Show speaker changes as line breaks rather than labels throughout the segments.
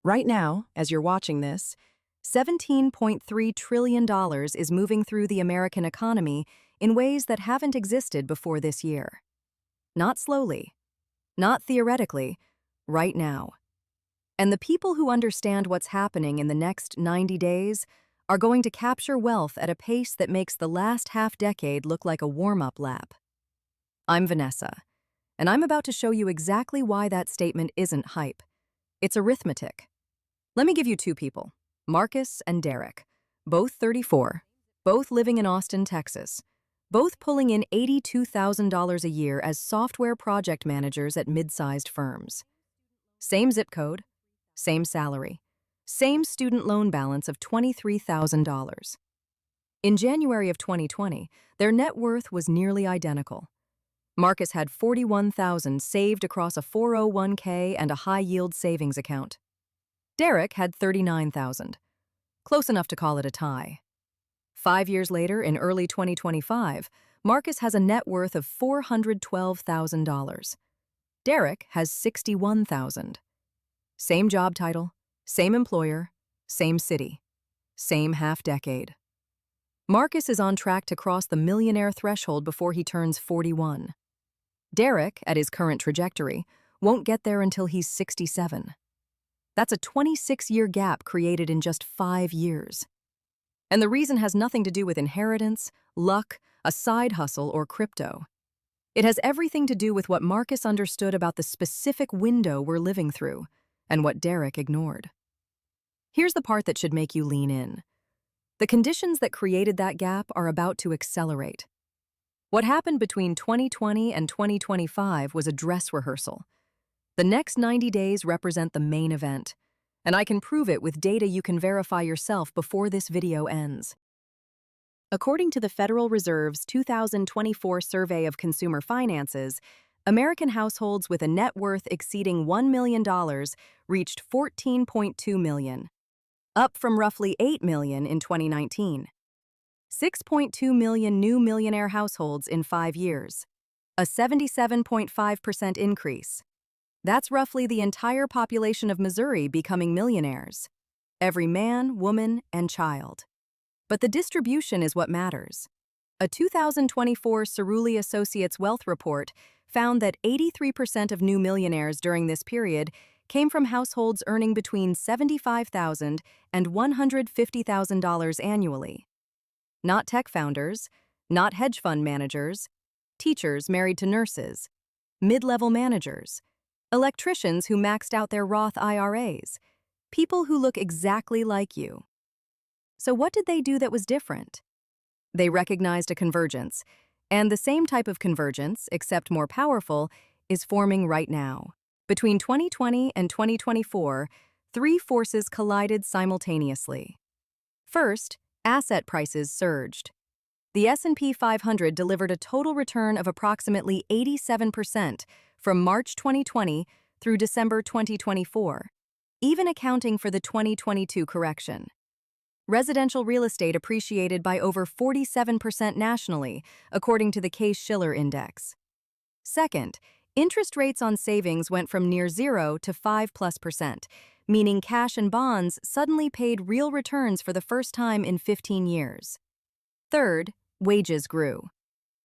Right now, as you're watching this, $17.3 trillion is moving through the American economy in ways that haven't existed before this year. Not slowly, not theoretically, right now. And the people who understand what's happening in the next 90 days are going to capture wealth at a pace that makes the last half-decade look like a warm-up lap. I'm Vanessa, and I'm about to show you exactly why that statement isn't hype. It's arithmetic. Let me give you two people, Marcus and Derek, both 34, both living in Austin, Texas, both pulling in $82,000 a year as software project managers at mid-sized firms. Same zip code, same salary, same student loan balance of $23,000. In January of 2020, their net worth was nearly identical. Marcus had $41,000 saved across a 401k and a high-yield savings account. Derek had $39,000, close enough to call it a tie. 5 years later, in early 2025, Marcus has a net worth of $412,000. Derek has $61,000. Same job title, same employer, same city, same half-decade. Marcus is on track to cross the millionaire threshold before he turns 41. Derek, at his current trajectory, won't get there until he's 67. That's a 26-year gap created in just 5 years. And the reason has nothing to do with inheritance, luck, a side hustle, or crypto. It has everything to do with what Marcus understood about the specific window we're living through, and what Derek ignored. Here's the part that should make you lean in. The conditions that created that gap are about to accelerate. What happened between 2020 and 2025 was a dress rehearsal. The next 90 days represent the main event, and I can prove it with data you can verify yourself before this video ends. According to the Federal Reserve's 2024 Survey of Consumer Finances, American households with a net worth exceeding $1 million reached 14.2 million, up from roughly 8 million in 2019. 6.2 million new millionaire households in 5 years, a 77.5% increase. That's roughly the entire population of Missouri becoming millionaires. Every man, woman, and child. But the distribution is what matters. A 2024 Cerulli Associates Wealth Report found that 83% of new millionaires during this period came from households earning between $75,000 and $150,000 annually. Not tech founders, not hedge fund managers, teachers married to nurses, mid-level managers, electricians who maxed out their Roth IRAs, people who look exactly like you. So what did they do that was different? They recognized a convergence, and the same type of convergence, except more powerful, is forming right now. Between 2020 and 2024, 3 forces collided simultaneously. First, asset prices surged. The S&P 500 delivered a total return of approximately 87% from March 2020 through December 2024, even accounting for the 2022 correction. Residential real estate appreciated by over 47% nationally, according to the Case-Shiller Index. Second, interest rates on savings went from near 0 to 5+%, meaning cash and bonds suddenly paid real returns for the first time in 15 years. Third, wages grew.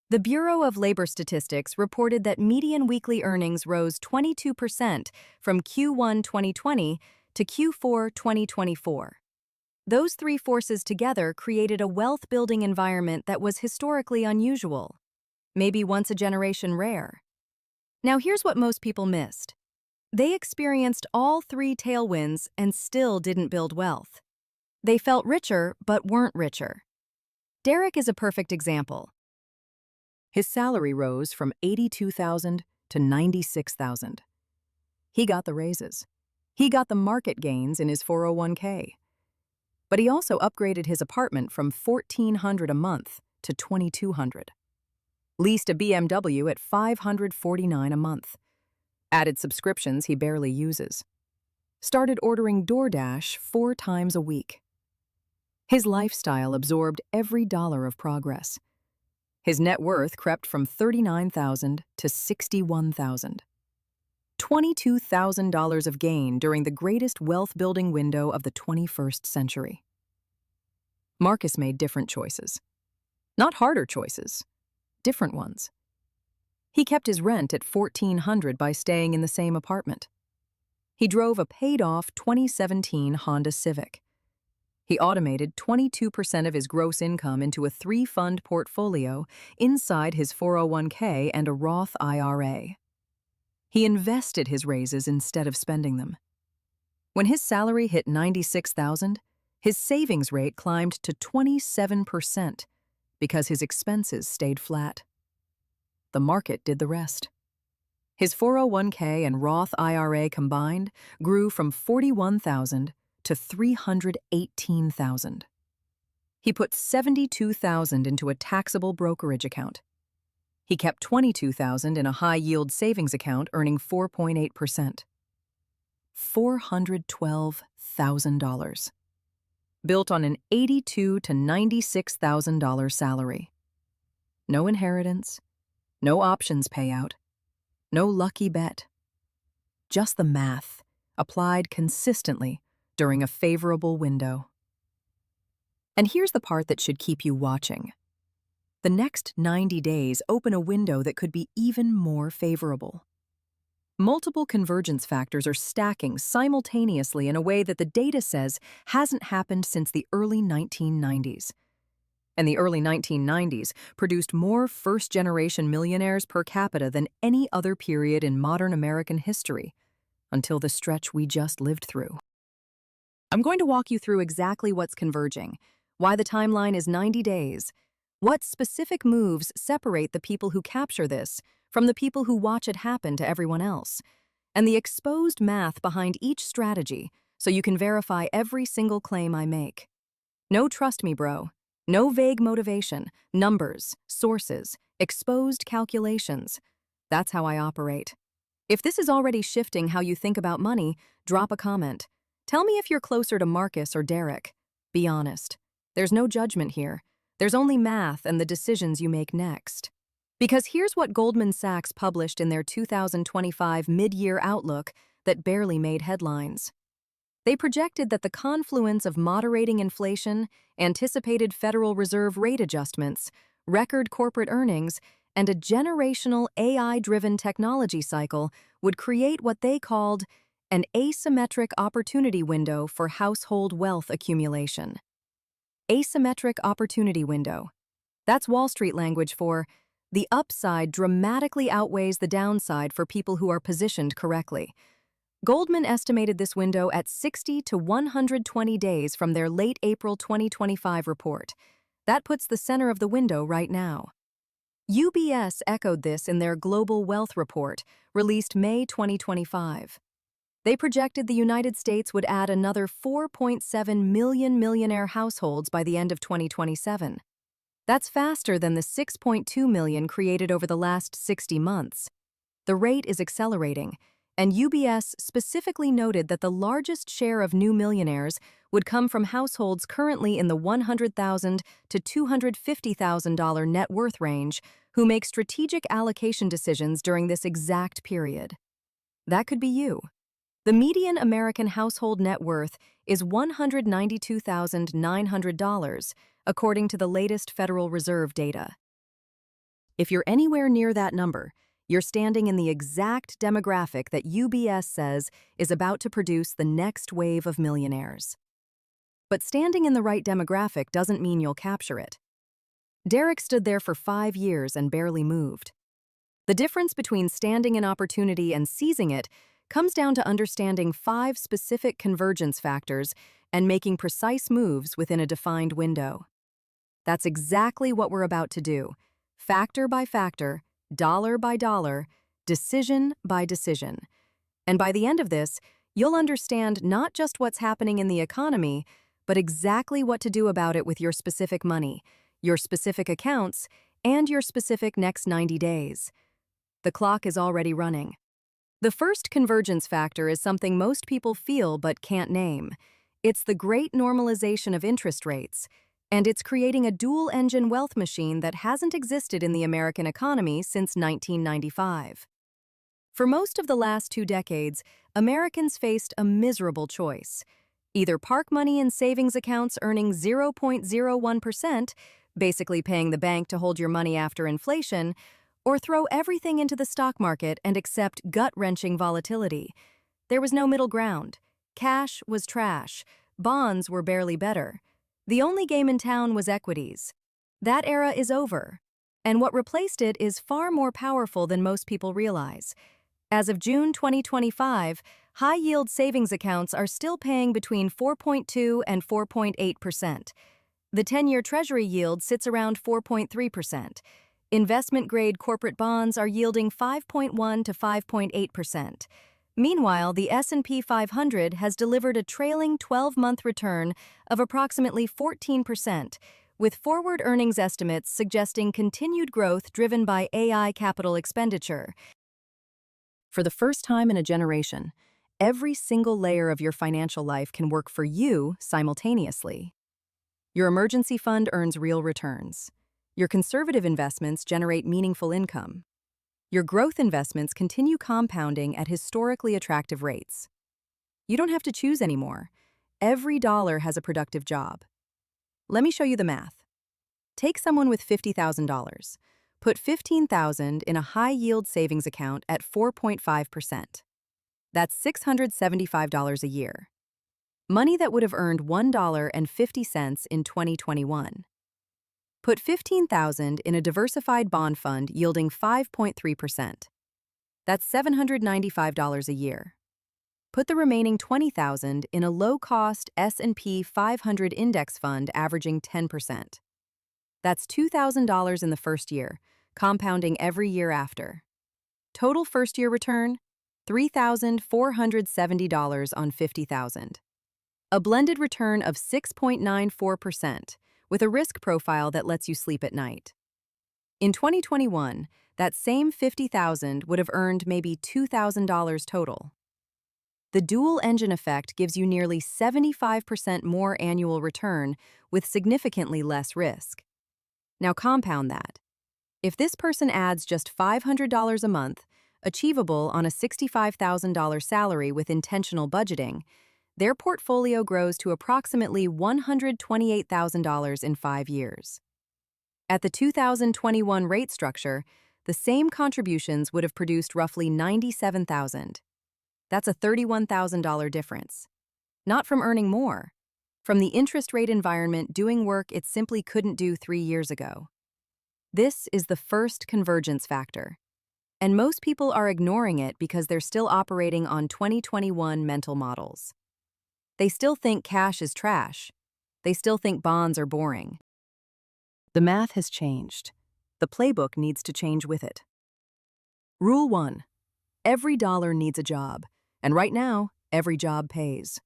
The Bureau of Labor Statistics reported that median weekly earnings rose 22% from Q1 2020 to Q4 2024. Those 3 forces together created a wealth-building environment that was historically unusual, maybe once a generation rare. Now here's what most people missed. They experienced all 3 tailwinds and still didn't build wealth. They felt richer but weren't richer. Derek is a perfect example. His salary rose from $82,000 to $96,000. He got the raises. He got the market gains in his 401k. But he also upgraded his apartment from $1,400 a month to $2,200. Leased a BMW at $549 a month. Added subscriptions he barely uses. Started ordering DoorDash 4 times a week. His lifestyle absorbed every dollar of progress. His net worth crept from $39,000 to $61,000. $22,000 of gain during the greatest wealth-building window of the 21st century. Marcus made different choices. Not harder choices, different ones. He kept his rent at $1,400 by staying in the same apartment. He drove a paid-off 2017 Honda Civic. He automated 22% of his gross income into a 3-fund portfolio inside his 401k and a Roth IRA. He invested his raises instead of spending them. When his salary hit $96,000, his savings rate climbed to 27% because his expenses stayed flat. The market did the rest. His 401k and Roth IRA combined grew from $41,000 to $318,000. He put $72,000 into a taxable brokerage account. He kept $22,000 in a high-yield savings account earning 4.8%. $412,000. Built on an $82,000 to $96,000 salary. No inheritance, no options payout, no lucky bet. Just the math, applied consistently during a favorable window. And here's the part that should keep you watching. The next 90 days open a window that could be even more favorable. Multiple convergence factors are stacking simultaneously in a way that the data says hasn't happened since the early 1990s. And the early 1990s produced more first-generation millionaires per capita than any other period in modern American history, until the stretch we just lived through. I'm going to walk you through exactly what's converging, why the timeline is 90 days, what specific moves separate the people who capture this from the people who watch it happen to everyone else, and the exposed math behind each strategy so you can verify every single claim I make. No trust me, bro. No vague motivation, numbers, sources, exposed calculations. That's how I operate. If this is already shifting how you think about money, drop a comment. Tell me if you're closer to Marcus or Derek. Be honest. There's no judgment here. There's only math and the decisions you make next. Because here's what Goldman Sachs published in their 2025 mid-year outlook that barely made headlines. They projected that the confluence of moderating inflation, anticipated Federal Reserve rate adjustments, record corporate earnings, and a generational AI-driven technology cycle would create what they called an asymmetric opportunity window for household wealth accumulation. Asymmetric opportunity window. That's Wall Street language for the upside dramatically outweighs the downside for people who are positioned correctly. Goldman estimated this window at 60 to 120 days from their late April 2025 report. That puts the center of the window right now. UBS echoed this in their Global Wealth Report, released May 2025. They projected the United States would add another 4.7 million millionaire households by the end of 2027. That's faster than the 6.2 million created over the last 60 months. The rate is accelerating, and UBS specifically noted that the largest share of new millionaires would come from households currently in the $100,000 to $250,000 net worth range who make strategic allocation decisions during this exact period. That could be you. The median American household net worth is $192,900, according to the latest Federal Reserve data. If you're anywhere near that number, you're standing in the exact demographic that UBS says is about to produce the next wave of millionaires. But standing in the right demographic doesn't mean you'll capture it. Derek stood there for 5 years and barely moved. The difference between standing in opportunity and seizing it comes down to understanding 5 specific convergence factors and making precise moves within a defined window. That's exactly what we're about to do, factor by factor, dollar by dollar, decision by decision. And by the end of this, you'll understand not just what's happening in the economy, but exactly what to do about it with your specific money, your specific accounts, and your specific next 90 days. The clock is already running. The first convergence factor is something most people feel but can't name. It's the great normalization of interest rates, and it's creating a dual-engine wealth machine that hasn't existed in the American economy since 1995. For most of the last 2 decades, Americans faced a miserable choice. Either park money in savings accounts earning 0.01%, basically paying the bank to hold your money after inflation, or throw everything into the stock market and accept gut-wrenching volatility. There was no middle ground. Cash was trash. Bonds were barely better. The only game in town was equities. That era is over, and what replaced it is far more powerful than most people realize. As of June 2025, high-yield savings accounts are still paying between 4.2 and 4.8%. The 10-year Treasury yield sits around 4.3%. Investment-grade corporate bonds are yielding 5.1 to 5.8%. Meanwhile, the S&P 500 has delivered a trailing 12-month return of approximately 14%, with forward earnings estimates suggesting continued growth driven by AI capital expenditure. For the first time in a generation, every single layer of your financial life can work for you simultaneously. Your emergency fund earns real returns. Your conservative investments generate meaningful income. Your growth investments continue compounding at historically attractive rates. You don't have to choose anymore. Every dollar has a productive job. Let me show you the math. Take someone with $50,000. Put $15,000 in a high-yield savings account at 4.5%. That's $675 a year. Money that would have earned $1.50 in 2021. Put $15,000 in a diversified bond fund yielding 5.3%. That's $795 a year. Put the remaining $20,000 in a low-cost S&P 500 index fund averaging 10%. That's $2,000 in the first year, compounding every year after. Total first-year return, $3,470 on $50,000. A blended return of 6.94%, with a risk profile that lets you sleep at night. In 2021, that same $50,000 would have earned maybe $2,000 total. The dual engine effect gives you nearly 75% more annual return with significantly less risk. Now compound that. If this person adds just $500 a month, achievable on a $65,000 salary with intentional budgeting, their portfolio grows to approximately $128,000 in 5 years. At the 2021 rate structure, the same contributions would have produced roughly $97,000. That's a $31,000 difference. Not from earning more, from the interest rate environment doing work it simply couldn't do 3 years ago. This is the first convergence factor, and most people are ignoring it because they're still operating on 2021 mental models. They still think cash is trash. They still think bonds are boring. The math has changed. The playbook needs to change with it. Rule 1. Every dollar needs a job, and right now, every job pays.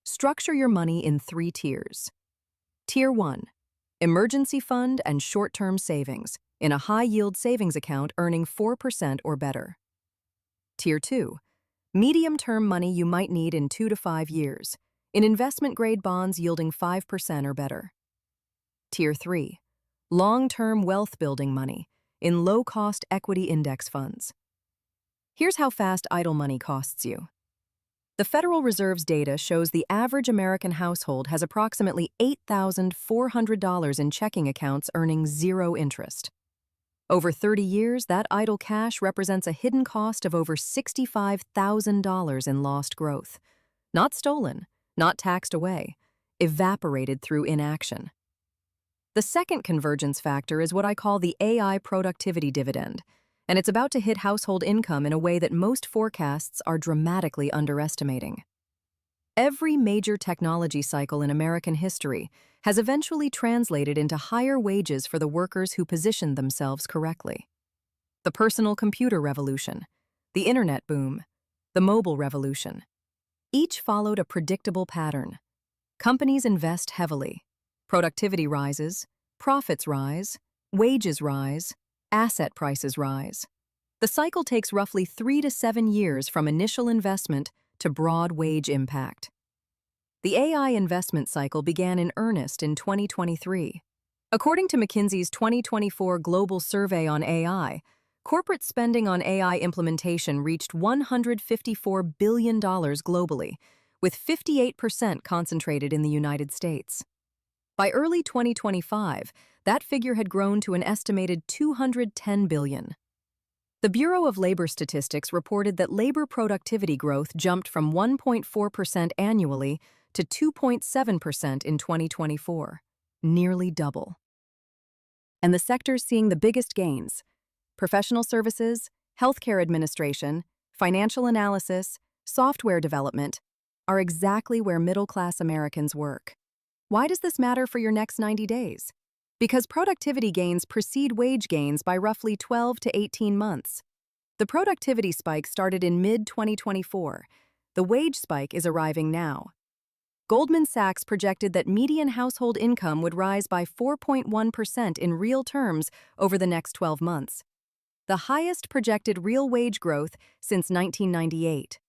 Structure your money in 3 tiers. Tier 1. Emergency fund and short-term savings in a high-yield savings account earning 4% or better. Tier 2. Medium-term money you might need in 2 to 5 years, in investment-grade bonds yielding 5% or better. Tier 3. Long-term wealth-building money, in low-cost equity index funds. Here's how fast idle money costs you. The Federal Reserve's data shows the average American household has approximately $8,400 in checking accounts earning 0 interest. Over 30 years, that idle cash represents a hidden cost of over $65,000 in lost growth. Not stolen, not taxed away, evaporated through inaction. The second convergence factor is what I call the AI productivity dividend, and it's about to hit household income in a way that most forecasts are dramatically underestimating. Every major technology cycle in American history has eventually translated into higher wages for the workers who positioned themselves correctly. The personal computer revolution, the internet boom, the mobile revolution. Each followed a predictable pattern. Companies invest heavily. Productivity rises, profits rise, wages rise, asset prices rise. The cycle takes roughly 3 to 7 years from initial investment to broad wage impact. The AI investment cycle began in earnest in 2023. According to McKinsey's 2024 Global Survey on AI, Corporate spending on AI implementation reached $154 billion globally, with 58% concentrated in the United States. By early 2025, that figure had grown to an estimated $210 billion. The Bureau of Labor Statistics reported that labor productivity growth jumped from 1.4% annually to 2.7% in 2024, nearly double. And the sectors seeing the biggest gains: professional services, healthcare administration, financial analysis, software development, are exactly where middle-class Americans work. Why does this matter for your next 90 days? Because productivity gains precede wage gains by roughly 12 to 18 months. The productivity spike started in mid-2024. The wage spike is arriving now. Goldman Sachs projected that median household income would rise by 4.1% in real terms over the next 12 months, the highest projected real wage growth since 1998.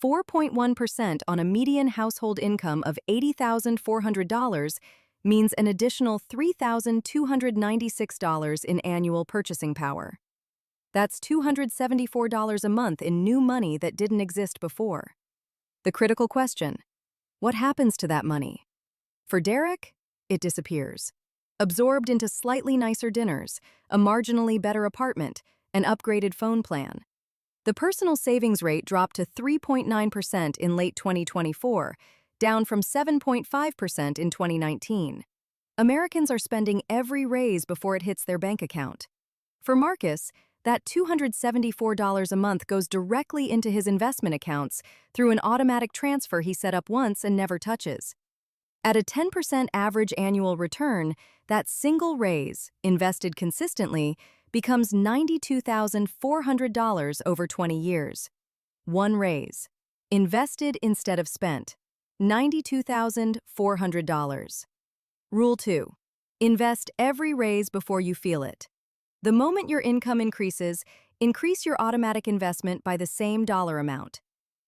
4.1% on a median household income of $80,400 means an additional $3,296 in annual purchasing power. That's $274 a month in new money that didn't exist before. The critical question: what happens to that money? For Derek, it disappears, absorbed into slightly nicer dinners, a marginally better apartment, an upgraded phone plan. The personal savings rate dropped to 3.9% in late 2024, down from 7.5% in 2019. Americans are spending every raise before it hits their bank account. For Marcus, that $274 a month goes directly into his investment accounts through an automatic transfer he set up once and never touches. At a 10% average annual return, that single raise, invested consistently, becomes $92,400 over 20 years. One raise, invested instead of spent, $92,400. Rule 2. Invest every raise before you feel it. The moment your income increases, increase your automatic investment by the same dollar amount.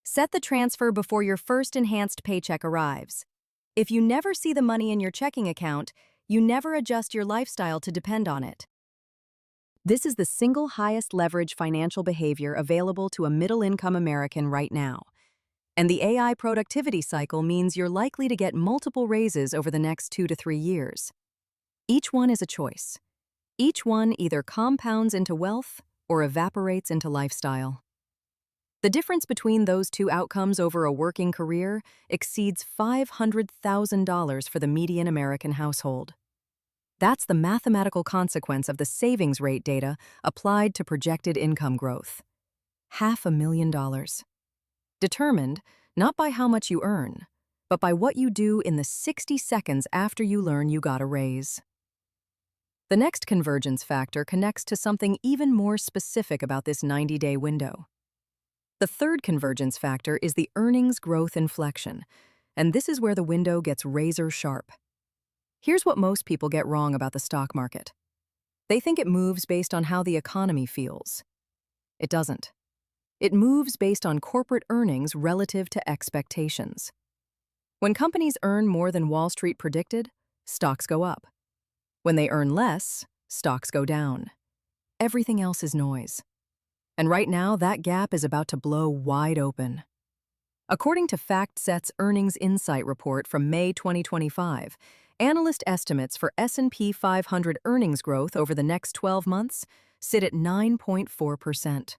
Set the transfer before your first enhanced paycheck arrives. If you never see the money in your checking account, you never adjust your lifestyle to depend on it. This is the single highest leverage financial behavior available to a middle-income American right now. And the AI productivity cycle means you're likely to get multiple raises over the next 2 to 3 years. Each one is a choice. Each one either compounds into wealth or evaporates into lifestyle. The difference between those two outcomes over a working career exceeds $500,000 for the median American household. That's the mathematical consequence of the savings rate data applied to projected income growth. $500,000. Determined not by how much you earn, but by what you do in the 60 seconds after you learn you got a raise. The next convergence factor connects to something even more specific about this 90-day window. The third convergence factor is the earnings growth inflection, and this is where the window gets razor sharp. Here's what most people get wrong about the stock market. They think it moves based on how the economy feels. It doesn't. It moves based on corporate earnings relative to expectations. When companies earn more than Wall Street predicted, stocks go up. When they earn less, stocks go down. Everything else is noise. And right now, that gap is about to blow wide open. According to FactSet's Earnings Insight report from May 2025, analyst estimates for S&P 500 earnings growth over the next 12 months sit at 9.4%.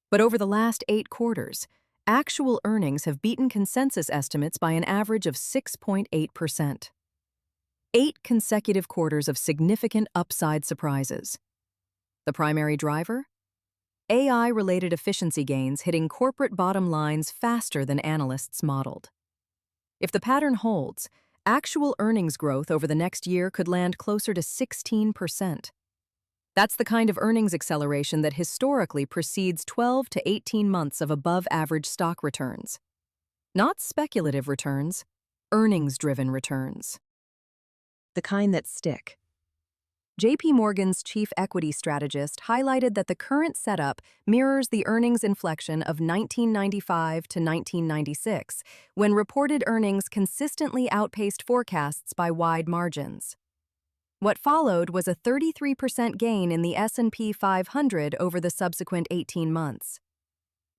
But over the last 8 quarters, actual earnings have beaten consensus estimates by an average of 6.8%. 8 consecutive quarters of significant upside surprises. The primary driver? AI-related efficiency gains hitting corporate bottom lines faster than analysts modeled. If the pattern holds, actual earnings growth over the next year could land closer to 16%. That's the kind of earnings acceleration that historically precedes 12 to 18 months of above-average stock returns. Not speculative returns, earnings-driven returns. The kind that stick. JP Morgan's chief equity strategist highlighted that the current setup mirrors the earnings inflection of 1995 to 1996, when reported earnings consistently outpaced forecasts by wide margins. What followed was a 33% gain in the S&P 500 over the subsequent 18 months.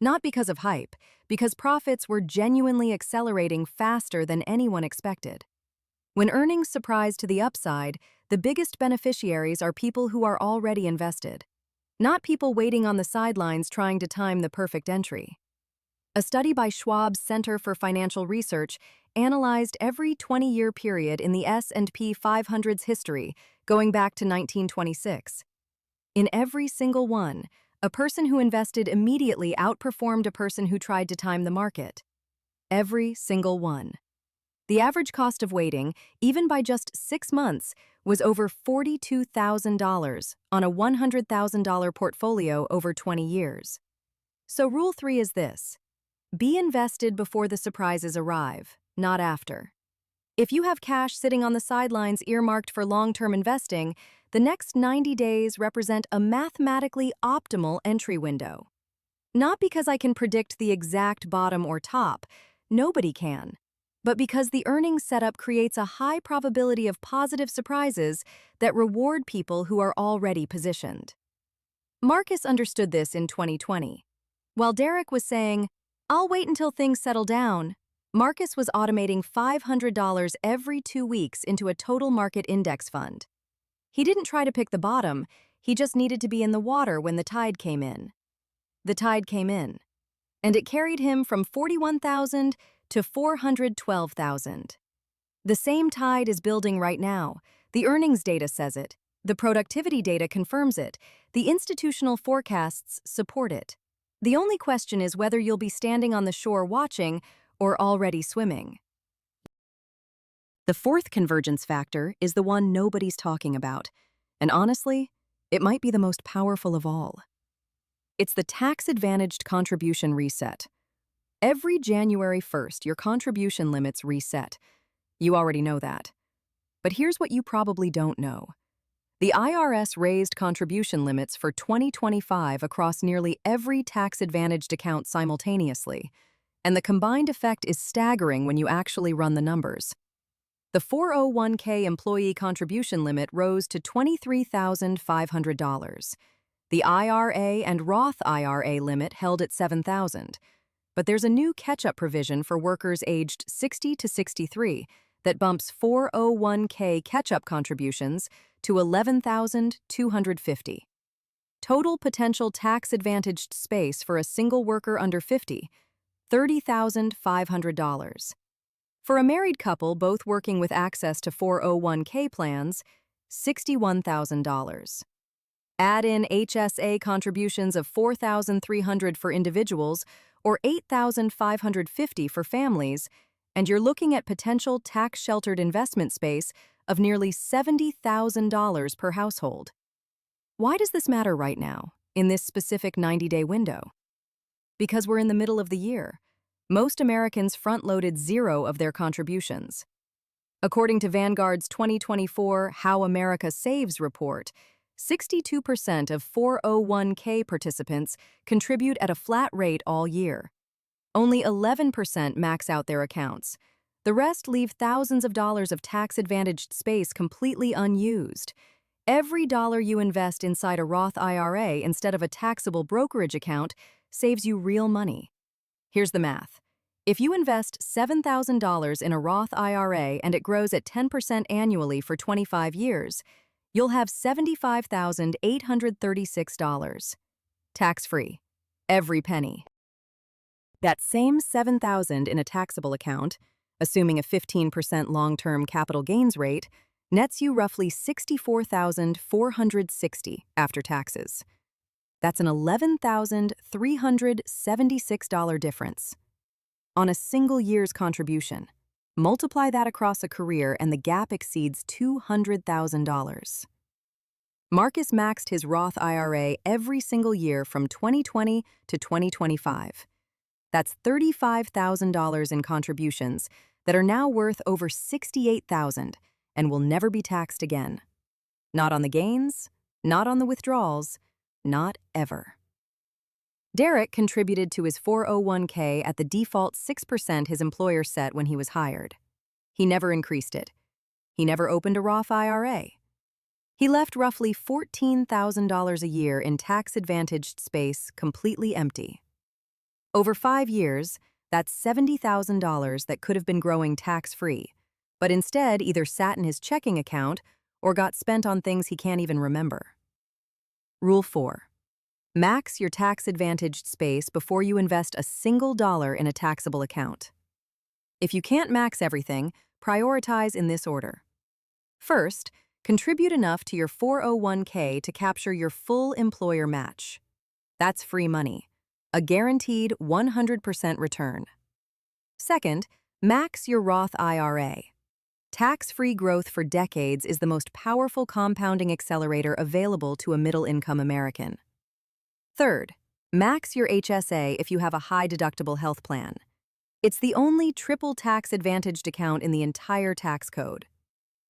Not because of hype, because profits were genuinely accelerating faster than anyone expected. When earnings surprise to the upside, the biggest beneficiaries are people who are already invested, not people waiting on the sidelines trying to time the perfect entry. A study by Schwab's Center for Financial Research analyzed every 20-year period in the S&P 500's history, going back to 1926. In every single one, a person who invested immediately outperformed a person who tried to time the market. Every single one. The average cost of waiting, even by just 6 months, was over $42,000 on a $100,000 portfolio over 20 years. So Rule 3 is this: be invested before the surprises arrive, not after. If you have cash sitting on the sidelines earmarked for long-term investing, the next 90 days represent a mathematically optimal entry window. Not because I can predict the exact bottom or top, nobody can, but because the earnings setup creates a high probability of positive surprises that reward people who are already positioned. Marcus understood this in 2020. While Derek was saying, "I'll wait until things settle down," Marcus was automating $500 every 2 weeks into a total market index fund. He didn't try to pick the bottom, he just needed to be in the water when the tide came in. The tide came in, and it carried him from 41,000 to 412,000. The same tide is building right now. The earnings data says it. The productivity data confirms it. The institutional forecasts support it. The only question is whether you'll be standing on the shore watching or already swimming. The fourth convergence factor is the one nobody's talking about, and honestly, it might be the most powerful of all. It's the tax-advantaged contribution reset. Every January 1st, your contribution limits reset. You already know that. But here's what you probably don't know. The IRS raised contribution limits for 2025 across nearly every tax-advantaged account simultaneously, and the combined effect is staggering when you actually run the numbers. The 401k employee contribution limit rose to $23,500. The IRA and Roth IRA limit held at $7,000. But there's a new catch-up provision for workers aged 60 to 63 that bumps 401k catch-up contributions to $11,250. Total potential tax-advantaged space for a single worker under 50, $30,500. For a married couple both working with access to 401k plans, $61,000. Add in HSA contributions of $4,300 for individuals or $8,550 for families, and you're looking at potential tax-sheltered investment space of nearly $70,000 per household. Why does this matter right now, in this specific 90-day window? Because we're in the middle of the year. Most Americans front-loaded zero of their contributions. According to Vanguard's 2024 How America Saves report, 62% of 401k participants contribute at a flat rate all year. Only 11% max out their accounts. The rest leave thousands of dollars of tax-advantaged space completely unused. Every dollar you invest inside a Roth IRA instead of a taxable brokerage account saves you real money. Here's the math. If you invest $7,000 in a Roth IRA and it grows at 10% annually for 25 years, you'll have $75,836. Tax-free. Every penny. That same $7,000 in a taxable account, assuming a 15% long-term capital gains rate, nets you roughly $64,460 after taxes. That's an $11,376 difference. On a single year's contribution. Multiply that across a career and the gap exceeds $200,000. Marcus maxed his Roth IRA every single year from 2020 to 2025. That's $35,000 in contributions that are now worth over $68,000 and will never be taxed again. Not on the gains, not on the withdrawals, not ever. Derek contributed to his 401k at the default 6% his employer set when he was hired. He never increased it. He never opened a Roth IRA. He left roughly $14,000 a year in tax-advantaged space completely empty. Over 5 years, that's $70,000 that could have been growing tax-free, but instead either sat in his checking account or got spent on things he can't even remember. Rule 4. Max your tax-advantaged space before you invest a single dollar in a taxable account. If you can't max everything, prioritize in this order. First, contribute enough to your 401k to capture your full employer match. That's free money, a guaranteed 100% return. Second, max your Roth IRA. Tax-free growth for decades is the most powerful compounding accelerator available to a middle-income American. Third, max your HSA if you have a high-deductible health plan. It's the only triple tax-advantaged account in the entire tax code.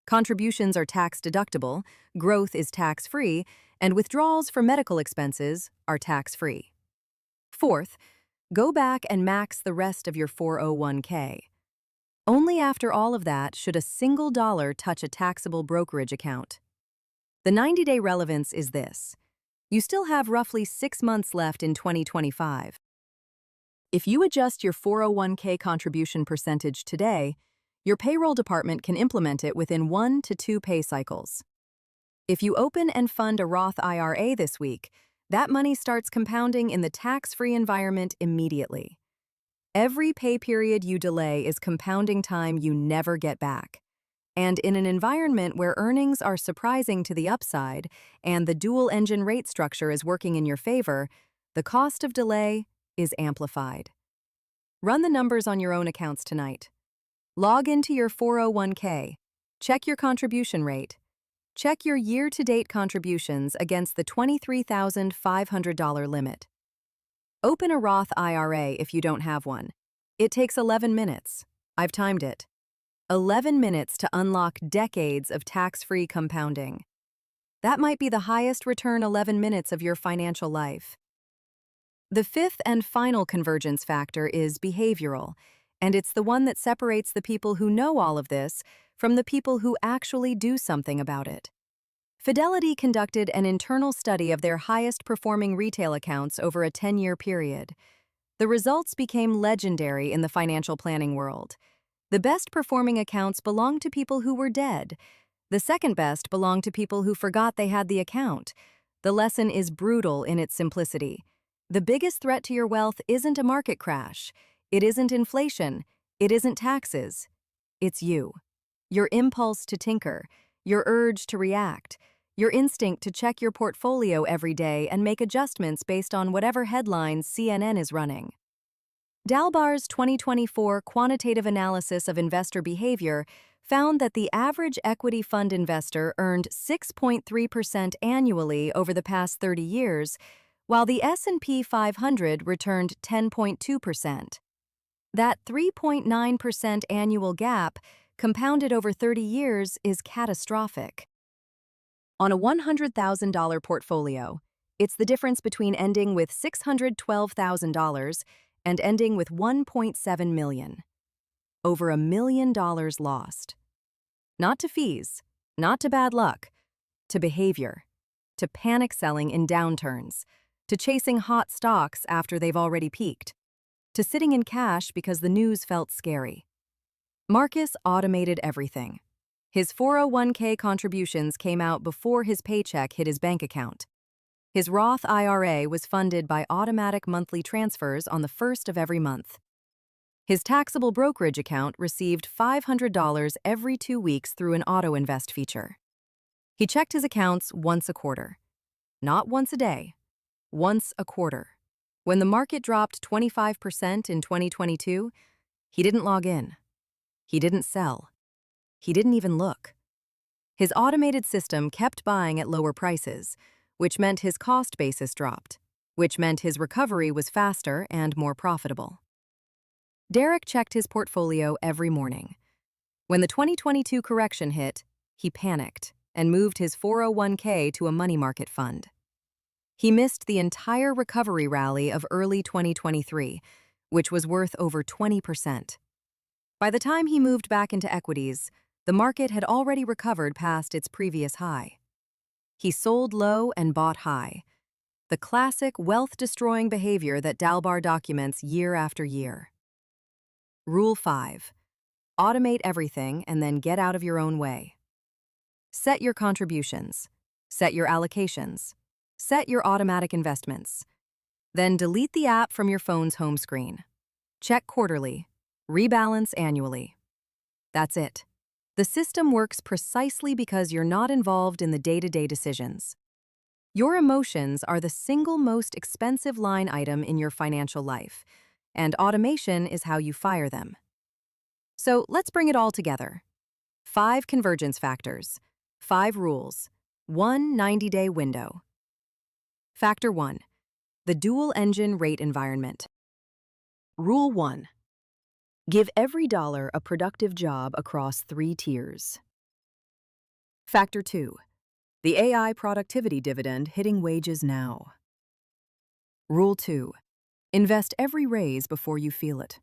Contributions are tax-deductible, growth is tax-free, and withdrawals for medical expenses are tax-free. Fourth, go back and max the rest of your 401k. Only after all of that should a single dollar touch a taxable brokerage account. The 90-day relevance is this. You still have roughly 6 months left in 2025. If you adjust your 401k contribution percentage today, your payroll department can implement it within 1 to 2 pay cycles. If you open and fund a Roth IRA this week, that money starts compounding in the tax-free environment immediately. Every pay period you delay is compounding time you never get back. And in an environment where earnings are surprising to the upside and the dual-engine rate structure is working in your favor, the cost of delay is amplified. Run the numbers on your own accounts tonight. Log into your 401k, check your contribution rate, check your year-to-date contributions against the $23,500 limit. Open a Roth IRA if you don't have one. It takes 11 minutes. I've timed it. 11 minutes to unlock decades of tax-free compounding. That might be the highest return 11 minutes of your financial life. The fifth and final convergence factor is behavioral, and it's the one that separates the people who know all of this from the people who actually do something about it. Fidelity conducted an internal study of their highest-performing retail accounts over a 10-year period. The results became legendary in the financial planning world. The best-performing accounts belonged to people who were dead. The second best belonged to people who forgot they had the account. The lesson is brutal in its simplicity. The biggest threat to your wealth isn't a market crash. It isn't inflation. It isn't taxes. It's you. Your impulse to tinker, your urge to react, your instinct to check your portfolio every day and make adjustments based on whatever headlines CNN is running. Dalbar's 2024 quantitative analysis of investor behavior found that the average equity fund investor earned 6.3% annually over the past 30 years, while the S&P 500 returned 10.2%. That 3.9% annual gap, compounded over 30 years, is catastrophic. On a $100,000 portfolio, it's the difference between ending with $612,000 and ending with $1.7 million. Over $1 million lost. Not to fees, not to bad luck, to behavior, to panic selling in downturns, to chasing hot stocks after they've already peaked, to sitting in cash because the news felt scary. Marcus automated everything. His 401k contributions came out before his paycheck hit his bank account. His Roth IRA was funded by automatic monthly transfers on the first of every month. His taxable brokerage account received $500 every 2 weeks through an auto-invest feature. He checked his accounts once a quarter. Not once a day, once a quarter. When the market dropped 25% in 2022, he didn't log in. He didn't sell. He didn't even look. His automated system kept buying at lower prices, which meant his cost basis dropped, which meant his recovery was faster and more profitable. Derek checked his portfolio every morning. When the 2022 correction hit, he panicked and moved his 401k to a money market fund. He missed the entire recovery rally of early 2023, which was worth over 20%. By the time he moved back into equities, the market had already recovered past its previous high. He sold low and bought high. The classic wealth-destroying behavior that Dalbar documents year after year. Rule 5. Automate everything and then get out of your own way. Set your contributions. Set your allocations. Set your automatic investments. Then delete the app from your phone's home screen. Check quarterly. Rebalance annually. That's it. The system works precisely because you're not involved in the day-to-day decisions. Your emotions are the single most expensive line item in your financial life, and automation is how you fire them. So let's bring it all together. 5 convergence factors, 5 rules, 1 90-day window. Factor 1. The dual-engine rate environment. Rule 1. Give every dollar a productive job across 3 tiers. Factor 2. The AI productivity dividend hitting wages now. Rule 2. Invest every raise before you feel it.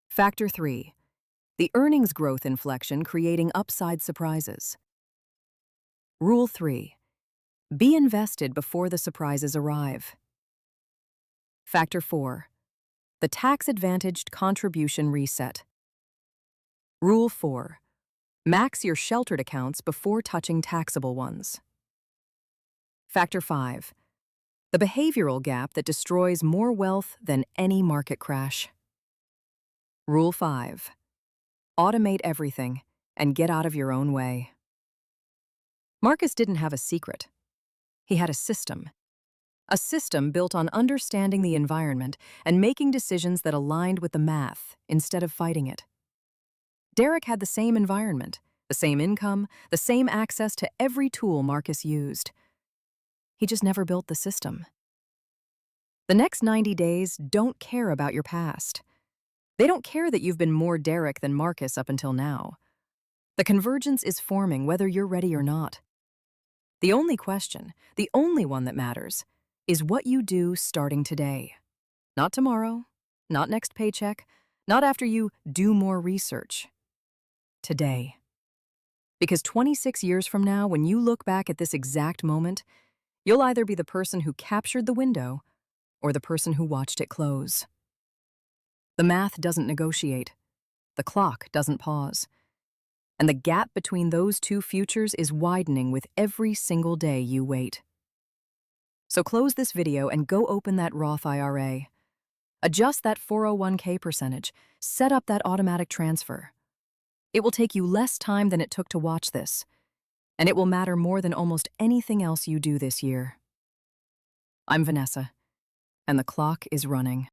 Factor 3. The earnings growth inflection creating upside surprises. Rule 3. Be invested before the surprises arrive. Factor 4. The tax-advantaged contribution reset. Rule 4. Max your sheltered accounts before touching taxable ones. Factor 5. The behavioral gap that destroys more wealth than any market crash. Rule 5. Automate everything and get out of your own way. Marcus didn't have a secret. He had a system. A system built on understanding the environment and making decisions that aligned with the math instead of fighting it. Derek had the same environment, the same income, the same access to every tool Marcus used. He just never built the system. The next 90 days don't care about your past. They don't care that you've been more Derek than Marcus up until now. The convergence is forming whether you're ready or not. The only question, the only one that matters, is what you do starting today. Not tomorrow, not next paycheck, not after you do more research. Today. Because 26 years from now, when you look back at this exact moment, you'll either be the person who captured the window or the person who watched it close. The math doesn't negotiate. The clock doesn't pause. And the gap between those two futures is widening with every single day you wait. So close this video and go open that Roth IRA. Adjust that 401k percentage. Set up that automatic transfer. It will take you less time than it took to watch this, and it will matter more than almost anything else you do this year. I'm Vanessa, and the clock is running.